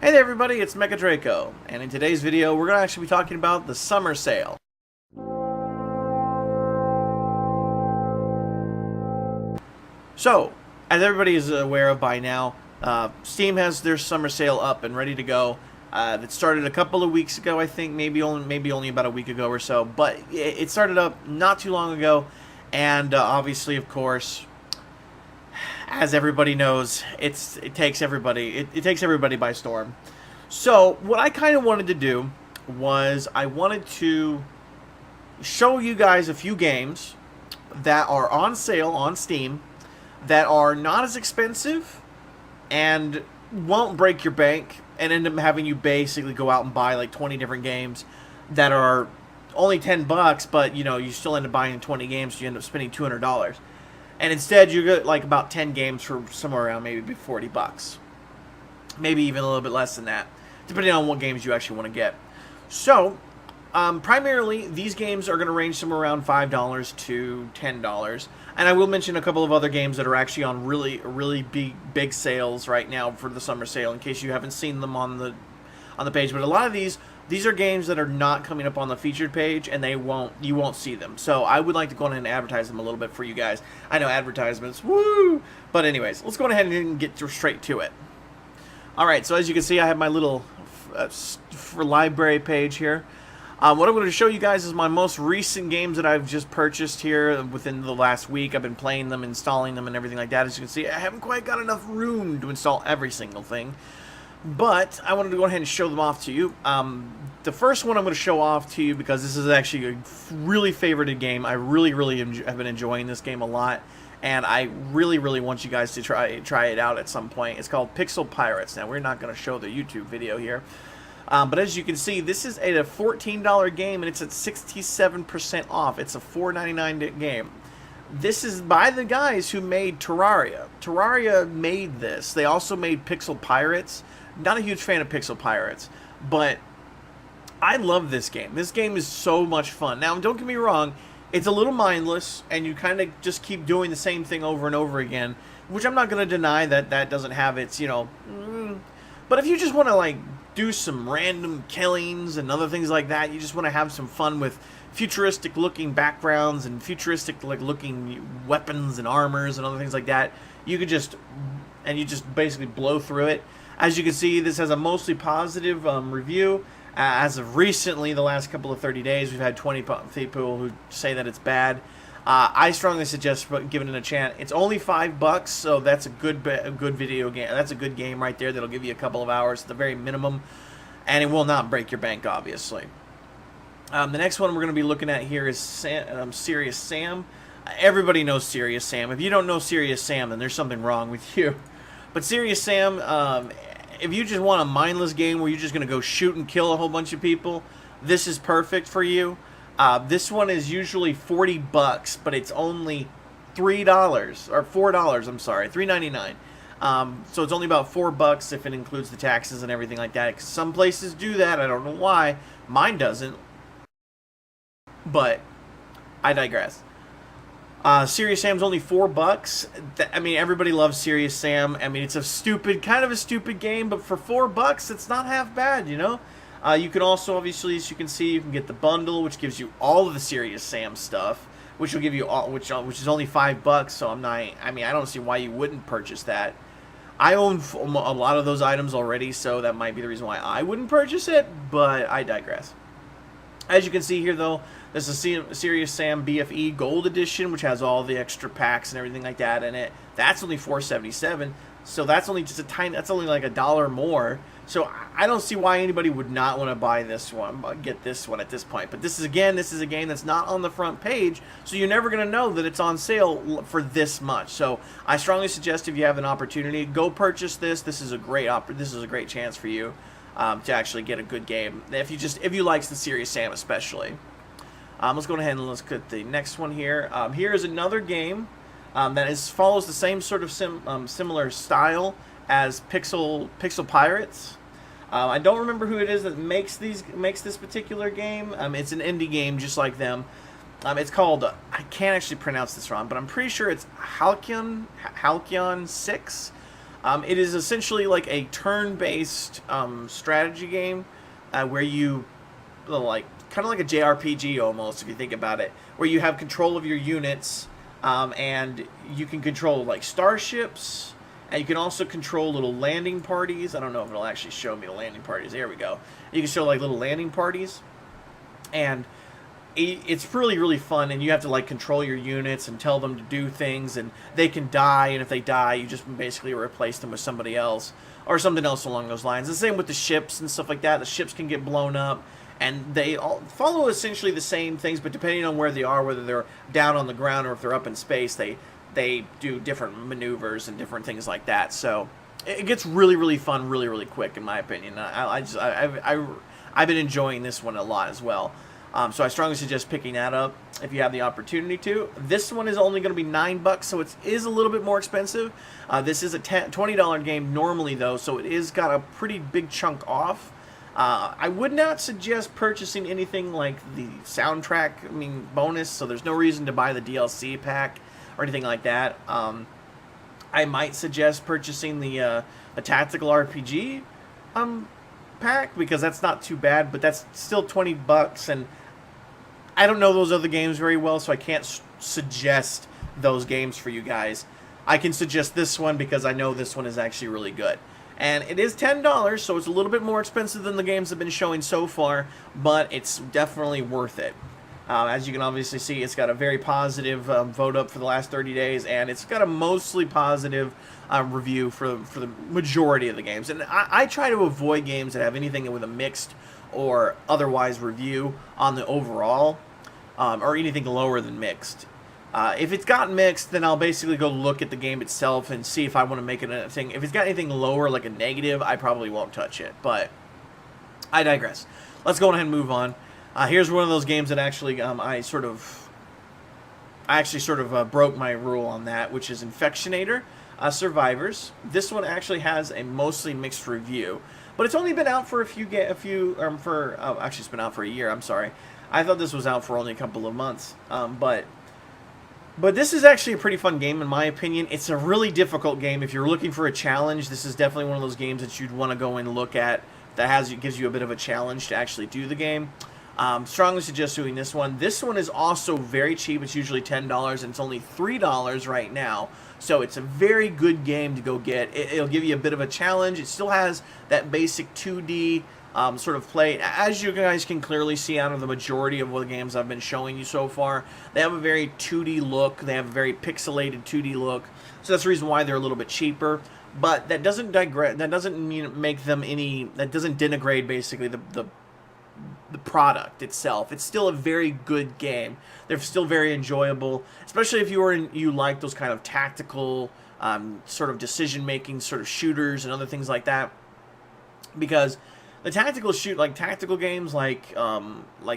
Hey there everybody, it's Mecha Draco, and in today's video we're going to actually be talking about the summer sale. So, as everybody is aware of by now, Steam has their summer sale up and ready to go. It started a couple of weeks ago, I think, maybe only about a week ago or so, but it started up not too long ago, and obviously, of course, as everybody knows, it takes everybody by storm. So what I kind of wanted to do was I wanted to show you guys a few games that are on sale on Steam that are not as expensive and won't break your bank and end up having you basically go out and buy like 20 different games that are only $10, but you still end up buying 20 games, so you end up spending $200. And instead, you get like about 10 games for somewhere around maybe $40. Maybe even a little bit less than that, depending on what games you actually want to get. So, primarily, these games are going to range somewhere around $5 to $10. And I will mention a couple of other games that are actually on really big sales right now for the summer sale, in case you haven't seen them on the page. But a lot of these are games that are not coming up on the featured page, and you won't see them. So I would like to go ahead and advertise them a little bit for you guys. I know advertisements, woo! But anyways, let's go ahead and get straight to it. Alright, so as you can see, I have my little for library page here. What I'm going to show you guys is my most recent games that I've just purchased here within the last week. I've been playing them, installing them, and everything like that. As you can see, I haven't quite got enough room to install every single thing. But I wanted to go ahead and show them off to you. The first one I'm going to show off to you because this is actually a really favorited game. I really have been enjoying this game a lot, and I really want you guys to try it out at some point. It's called Pixel Pirates. Now, we're not going to show the YouTube video here, but as you can see, this is a $14 game, and it's at 67% off. It's a $4.99 game. This is by the guys who made Terraria. Terraria made this. They also made Pixel Pirates. Not a huge fan of Pixel Pirates, but I love this game. This game is so much fun. Now, don't get me wrong, it's a little mindless, and you kind of just keep doing the same thing over and over again, which I'm not going to deny that doesn't have its, but if you just want to, like, do some random killings and other things like that, you just want to have some fun with futuristic-looking backgrounds and futuristic-looking weapons and armors and other things like that, you just basically blow through it. As you can see, this has a mostly positive review. As of recently, the last couple of 30 days, we've had 20 people who say that it's bad. I strongly suggest giving it a chance. It's only $5, so that's a good video game. That's a good game right there. That'll give you a couple of hours at the very minimum, and it will not break your bank, obviously. The next one we're going to be looking at here is Serious Sam. Everybody knows Serious Sam. If you don't know Serious Sam, then there's something wrong with you. But Serious Sam, if you just want a mindless game where you're just going to go shoot and kill a whole bunch of people, this is perfect for you. This one is usually $40, but it's only $3, or $4, I'm sorry, $3.99. So it's only about $4 if it includes the taxes and everything like that. 'Cause some places do that, I don't know why. Mine doesn't. But I digress. Serious Sam's only $4. I mean, everybody loves Serious Sam. I mean, it's kind of a stupid game, but for $4, it's not half bad, You can also, obviously, as you can see, you can get the bundle, which gives you all of the Serious Sam stuff, which will give you all, which is only $5. So I don't see why you wouldn't purchase that. I own a lot of those items already, so that might be the reason why I wouldn't purchase it. But I digress. As you can see here, though, this is Serious Sam BFE Gold Edition, which has all the extra packs and everything like that in it. That's only $4.77, so that's only just that's only like $1 more. So I don't see why anybody would not want to buy this one, get this one at this point. But this is a game that's not on the front page, so you're never going to know that it's on sale for this much. So I strongly suggest if you have an opportunity, go purchase this. This is a great chance for you. To actually get a good game, if you like the Serious Sam especially. Let's go ahead and let's get the next one here. Here is another game that follows the same sort of similar style as Pixel Pirates. I don't remember who it is that makes this particular game. It's an indie game just like them. It's called, I can't actually pronounce this wrong, but I'm pretty sure it's Halcyon 6. It is essentially like a turn-based strategy game where you like kind of like a JRPG almost, if you think about it, where you have control of your units, and you can control like starships, and you can also control little landing parties. I don't know if it'll actually show me the landing parties. There we go. You can show like little landing parties, and it's really, really fun, and you have to like control your units and tell them to do things, and they can die, and if they die, you just basically replace them with somebody else or something else along those lines. The same with the ships and stuff like that. The ships can get blown up, and they all follow essentially the same things, but depending on where they are, whether they're down on the ground or if they're up in space, they do different maneuvers and different things like that. So it gets really, really fun, really, really quick, in my opinion. I've been enjoying this one a lot as well. So I strongly suggest picking that up if you have the opportunity to. This one is only going to be $9, so it is a little bit more expensive. This is a $20 game normally, though, so it is got a pretty big chunk off. I would not suggest purchasing anything like the soundtrack, bonus, so there's no reason to buy the DLC pack or anything like that. I might suggest purchasing the tactical RPG pack, because that's not too bad, but that's still $20, and I don't know those other games very well, so I can't suggest those games for you guys. I can suggest this one because I know this one is actually really good. And it is $10, so it's a little bit more expensive than the games have been showing so far, but it's definitely worth it. As you can obviously see, it's got a very positive vote up for the last 30 days, and it's got a mostly positive review for the majority of the games. And I try to avoid games that have anything with a mixed or otherwise review on the overall, or anything lower than mixed. If it's got mixed, then I'll basically go look at the game itself and see if I want to make it a thing. If it's got anything lower, like a negative, I probably won't touch it. But I digress. Let's go ahead and move on. Here's one of those games that actually I actually sort of broke my rule on that, which is Infectionator Survivors. This one actually has a mostly mixed review, but it's only been out for actually it's been out for a year. I'm sorry. I thought this was out for only a couple of months. But this is actually a pretty fun game, in my opinion. It's a really difficult game. If you're looking for a challenge, this is definitely one of those games that you'd want to go and look at that gives you a bit of a challenge to actually do the game. Strongly suggest doing this one. This one is also very cheap. It's usually $10, and it's only $3 right now. So it's a very good game to go get. It'll give you a bit of a challenge. It still has that basic 2D sort of play. As you guys can clearly see out of the majority of the games I've been showing you so far, they have a very 2D look. They have a very pixelated 2D look. So that's the reason why they're a little bit cheaper. But that doesn't digress. That doesn't make them any. That doesn't denigrate basically the product itself. It's still a very good game. They're still very enjoyable, especially if you like those kind of tactical sort of decision-making sort of shooters and other things like that. Because the tactical games like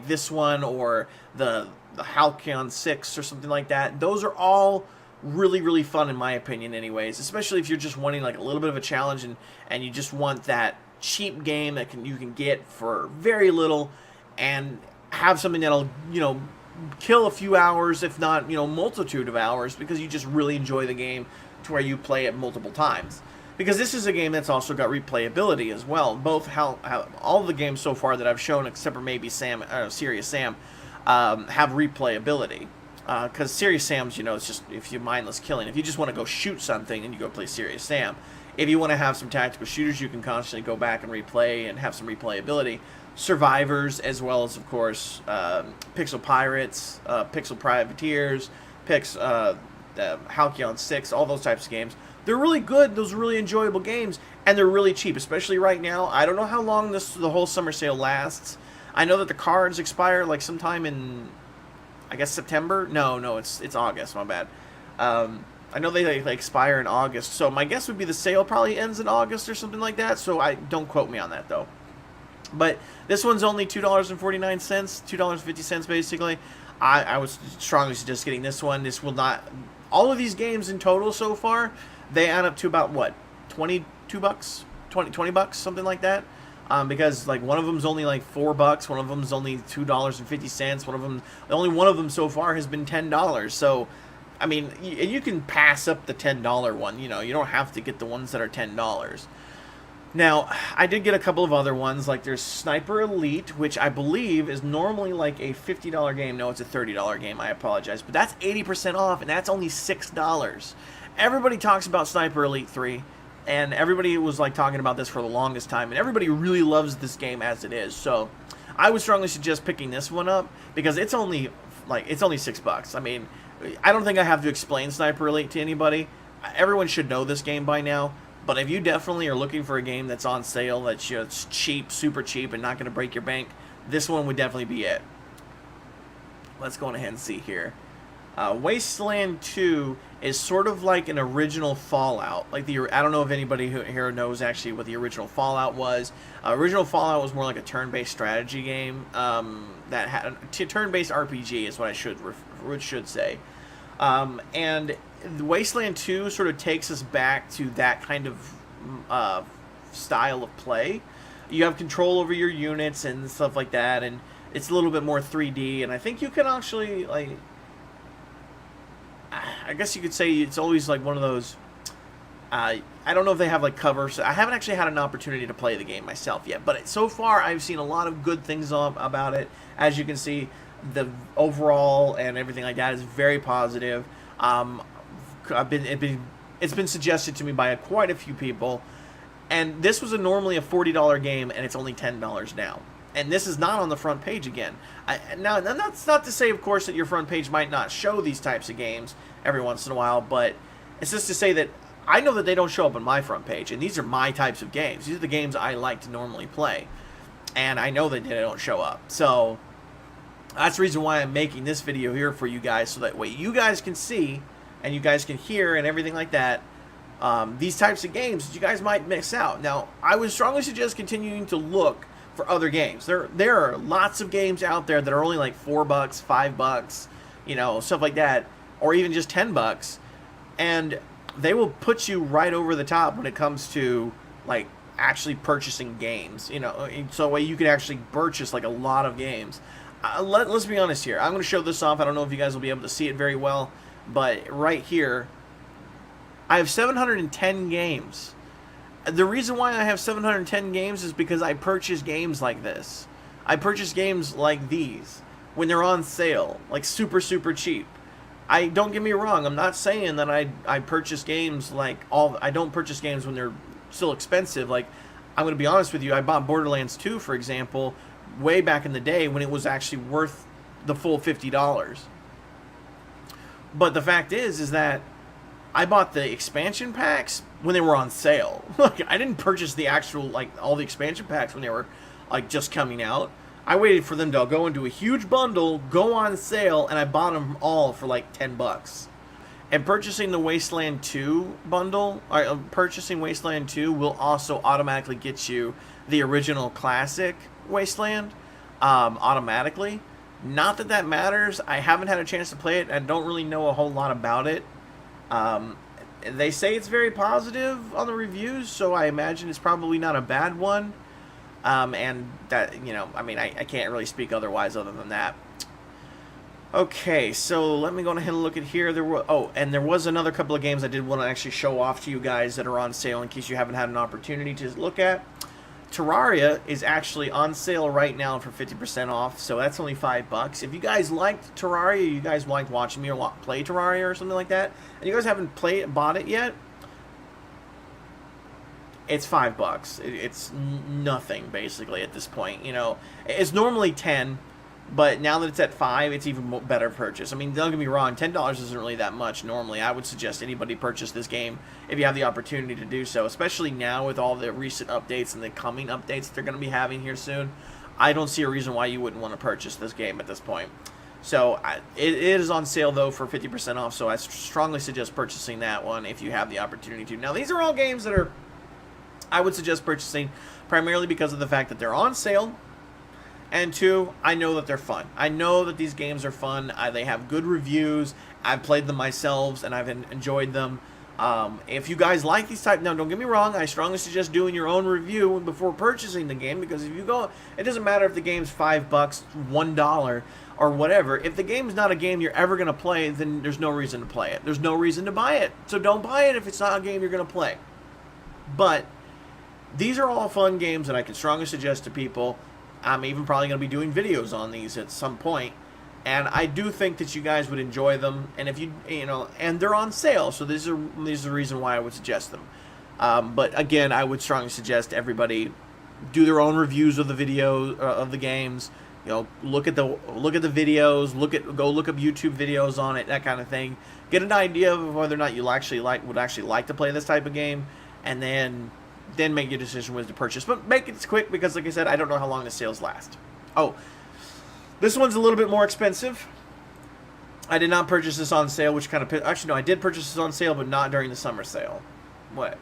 this one or the Halcyon 6 or something like that, those are all really, really fun in my opinion anyways, especially if you're just wanting like a little bit of a challenge and you just want that cheap game that you can get for very little and have something that'll, kill a few hours, if not, multitude of hours, because you just really enjoy the game to where you play it multiple times. Because this is a game that's also got replayability as well. All the games so far that I've shown, except for maybe Serious Sam, have replayability. Because Serious Sam's, it's just if you're mindless killing. If you just want to go shoot something, and you go play Serious Sam. If you want to have some tactical shooters, you can constantly go back and replay and have some replayability. Survivors, as well as, of course, Pixel Pirates, Pixel Privateers, Halcyon 6, all those types of games. They're really good. Those are really enjoyable games, and they're really cheap, especially right now. I don't know how long the whole summer sale lasts. I know that the cards expire like sometime in, I guess, September. No, it's August. My bad. I know they expire in August, so my guess would be the sale probably ends in August or something like that. So don't quote me on that though. But this one's only $2.49, $2.50 basically. I would strongly suggest getting this one. This will not. All of these games in total so far, they add up to about what, $22, $20, something like that. Because like one of them's only like $4, one of them's only $2.50. Only one of them so far has been $10. So I mean, you can pass up the $10 one. You know, you don't have to get the ones that are $10. Now, I did get a couple of other ones, like there's Sniper Elite, which I believe is normally like a $50 game. No, it's a $30 game, I apologize. But that's 80% off, and that's only $6. Everybody talks about Sniper Elite 3, and everybody was like talking about this for the longest time, and everybody really loves this game as it is. So, I would strongly suggest picking this one up, because it's only $6. I mean, I don't think I have to explain Sniper Elite to anybody. Everyone should know this game by now. But if you definitely are looking for a game that's on sale, that's just cheap, super cheap, and not going to break your bank, this one would definitely be it. Let's go ahead and see here. Wasteland 2 is sort of like an original Fallout. Like I don't know if anybody here knows actually what the original Fallout was. Original Fallout was more like a turn-based strategy game that had a turn-based RPG is what I should say. And Wasteland 2 sort of takes us back to that kind of style of play. You have control over your units and stuff like that, and it's a little bit more 3D, and I think you can actually, like, I guess you could say it's always like one of those, I don't know if they have like covers. I haven't actually had an opportunity to play the game myself yet, but so far I've seen a lot of good things about it. As you can see, the overall and everything like that is very positive. It's been suggested to me by quite a few people, and this was normally a $40 game, and it's only $10 now. And this is not on the front page again. Now, that's not to say, of course, that your front page might not show these types of games every once in a while, but it's just to say that I know that they don't show up on my front page, and these are my types of games. These are the games I like to normally play, and I know that they don't show up. So that's the reason why I'm making this video here for you guys, so that way you guys can see and you guys can hear and everything like that. These types of games that you guys might miss out. Now, I would strongly suggest continuing to look for other games. There are lots of games out there that are only like $4, $5, you know, stuff like that, or even just $10, and they will put you right over the top when it comes to like actually purchasing games. You know, so that way you can actually purchase like a lot of games. Let's be honest here. I'm going to show this off. I don't know if you guys will be able to see it very well, but right here, I have 710 games. The reason why I have 710 games is because I purchase games like this. I purchase games like these when they're on sale, like super, super cheap. Don't get me wrong, I'm not saying that I purchase games like I don't purchase games when they're still expensive. Like, I'm going to be honest with you, I bought Borderlands 2, for example, way back in the day when it was actually worth the full $50. But the fact is that I bought the expansion packs when they were on sale. Like, I didn't purchase the actual, like, all the expansion packs when they were, like, just coming out. I waited for them to go into a huge bundle, go on sale, and I bought them all for, like, $10. And purchasing the Wasteland 2 bundle, purchasing Wasteland 2 will also automatically get you the original classic Wasteland, automatically. Not that that matters. I haven't had a chance to play it. I don't really know a whole lot about it. They say it's very positive on the reviews, so I imagine it's probably not a bad one. And that, you know, I mean, I can't really speak otherwise other than that. Okay, so let me go ahead and look at here. There was another couple of games I did want to actually show off to you guys that are on sale in case you haven't had an opportunity to look at. Terraria is actually on sale right now for 50% off, so that's only $5. If you guys liked Terraria, you guys liked watching me play Terraria or something like that, and you guys haven't bought it yet, it's $5. It's nothing basically at this point. You know, it's normally 10, but now that it's at 5, it's even better purchase. I mean, don't get me wrong, $10 isn't really that much normally. I would suggest anybody purchase this game if you have the opportunity to do so, especially now with all the recent updates and the coming updates that they're going to be having here soon. I don't see a reason why you wouldn't want to purchase this game at this point. So it is on sale though for 50% off, so I strongly suggest purchasing that one if you have the opportunity to. Now, these are all games that I would suggest purchasing primarily because of the fact that they're on sale. And 2, I know that they're fun. I know that these games are fun. They have good reviews. I've played them myself, and I've enjoyed them. If you guys like these type, now don't get me wrong, I strongly suggest doing your own review before purchasing the game, because if you go, it doesn't matter if the game's $5, $1, or whatever. If the game's not a game you're ever going to play, then there's no reason to play it. There's no reason to buy it. So don't buy it if it's not a game you're going to play. But these are all fun games that I can strongly suggest to people. I'm even probably going to be doing videos on these at some point. And I do think that you guys would enjoy them, and if you know, and they're on sale, so this is the reason why I would suggest them. But again, I would strongly suggest everybody do their own reviews of the video of the games. You know, look at the videos, go look up YouTube videos on it, that kind of thing. Get an idea of whether or not you would actually like to play this type of game, and then make your decision whether to purchase. But make it quick, because like I said, I don't know how long the sales last. Oh. This one's a little bit more expensive. I did not purchase this on sale, which kind of... Actually, no, I did purchase this on sale, but not during the summer sale. What?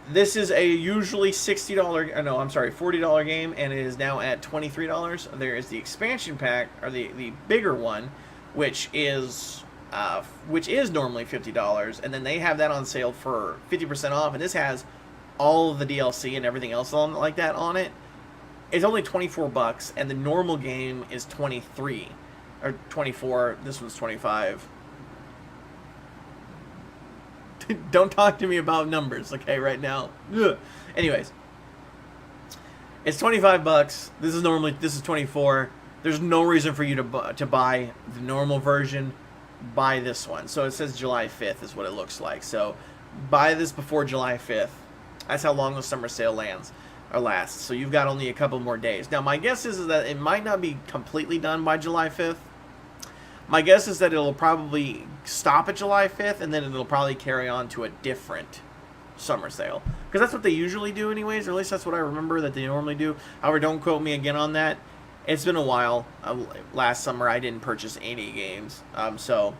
This is a usually $60... No, I'm sorry, $40 game, and it is now at $23. There is the expansion pack, or the bigger one, which is normally $50, and then they have that on sale for 50% off, and this has all of the DLC and everything else like that on it. It's only $24, and the normal game is $23 or $24. This one's $25. Don't talk to me about numbers, okay? Right now. Ugh. Anyways, it's $25. This is $24. There's no reason for you to buy the normal version. Buy this one. So it says July 5th is what it looks like. So buy this before July 5th. That's how long the summer sale lasts. So you've got only a couple more days. Now my guess is that it might not be completely done by July 5th. My guess is that it'll probably stop at July 5th, and then it'll probably carry on to a different summer sale. Because that's what they usually do anyways, or at least that's what I remember that they normally do. However, don't quote me again on that. It's been a while. Last summer I didn't purchase any games. So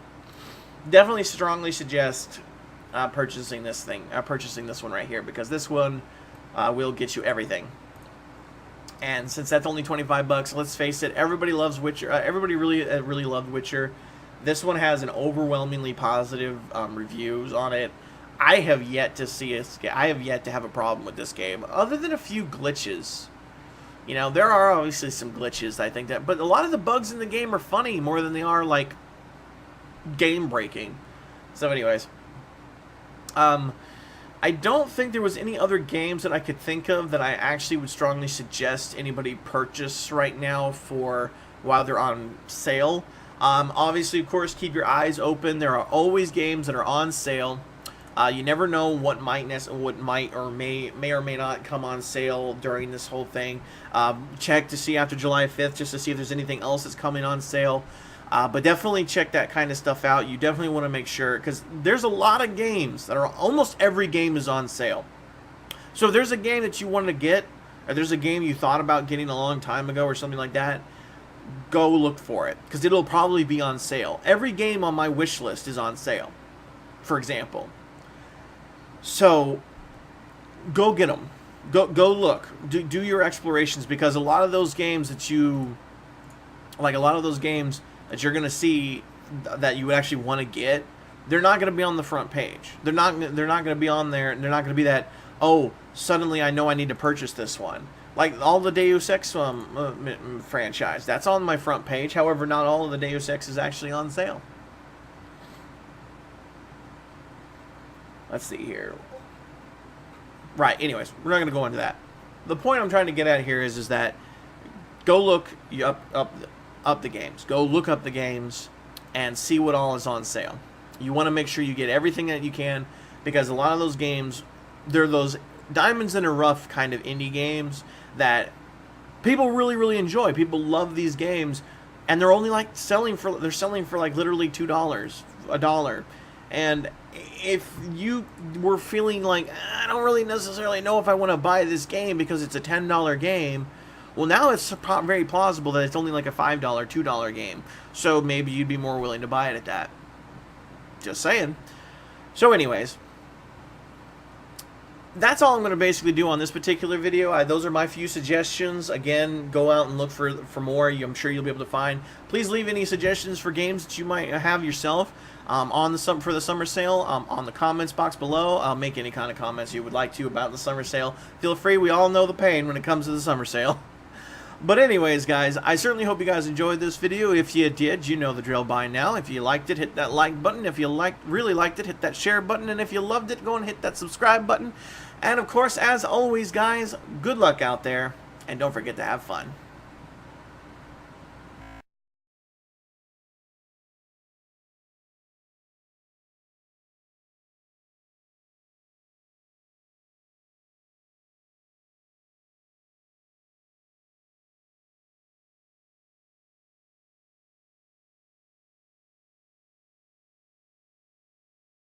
definitely strongly suggest purchasing this one right here, because this one will get you everything. And since that's only $25, let's face it, everybody loves Witcher. Everybody really loved Witcher. This one has an overwhelmingly positive reviews on it. I have yet to have a problem with this game, other than a few glitches. You know, there are obviously some glitches, I think, but a lot of the bugs in the game are funny more than they are like game breaking. So, anyways, I don't think there was any other games that I could think of that I actually would strongly suggest anybody purchase right now while they're on sale. Obviously, of course, keep your eyes open. There are always games that are on sale. You never know what might or may not come on sale during this whole thing. Check to see after July 5th just to see if there's anything else that's coming on sale. But definitely check that kind of stuff out. You definitely want to make sure, because there's a lot of games that are, almost every game is on sale. So if there's a game that you wanted to get, or there's a game you thought about getting a long time ago or something like that, go look for it, because it'll probably be on sale. Every game on my wish list is on sale, for example. So go get them. Go look. Do your explorations, because a lot of those games that you're going to see that you would actually want to get, they're not going to be on the front page. They're not going to be on there, and they're not going to be that, oh, suddenly I know I need to purchase this one. Like all the Deus Ex franchise, that's on my front page. However, not all of the Deus Ex is actually on sale. Let's see here. Right, anyways, we're not going to go into that. The point I'm trying to get at here is that go look up the games. Go look up the games and see what all is on sale. You want to make sure you get everything that you can, because a lot of those games, they're those diamonds in a rough kind of indie games that people really, really enjoy. People love these games, and they're only like selling for like literally $2, $1. And if you were feeling like, I don't really necessarily know if I want to buy this game because it's a $10 game, well, now it's very plausible that it's only like a $5, $2 game. So maybe you'd be more willing to buy it at that. Just saying. So anyways, that's all I'm going to basically do on this particular video. Those are my few suggestions. Again, go out and look for more. I'm sure you'll be able to find. Please leave any suggestions for games that you might have yourself. on the for the summer sale on the comments box below. Make any kind of comments you would like to about the summer sale. Feel free. We all know the pain when it comes to the summer sale. But anyways, guys, I certainly hope you guys enjoyed this video. If you did, you know the drill by now. If you liked it, hit that like button. If you really liked it, hit that share button. And if you loved it, go and hit that subscribe button. And of course, as always, guys, good luck out there. And don't forget to have fun.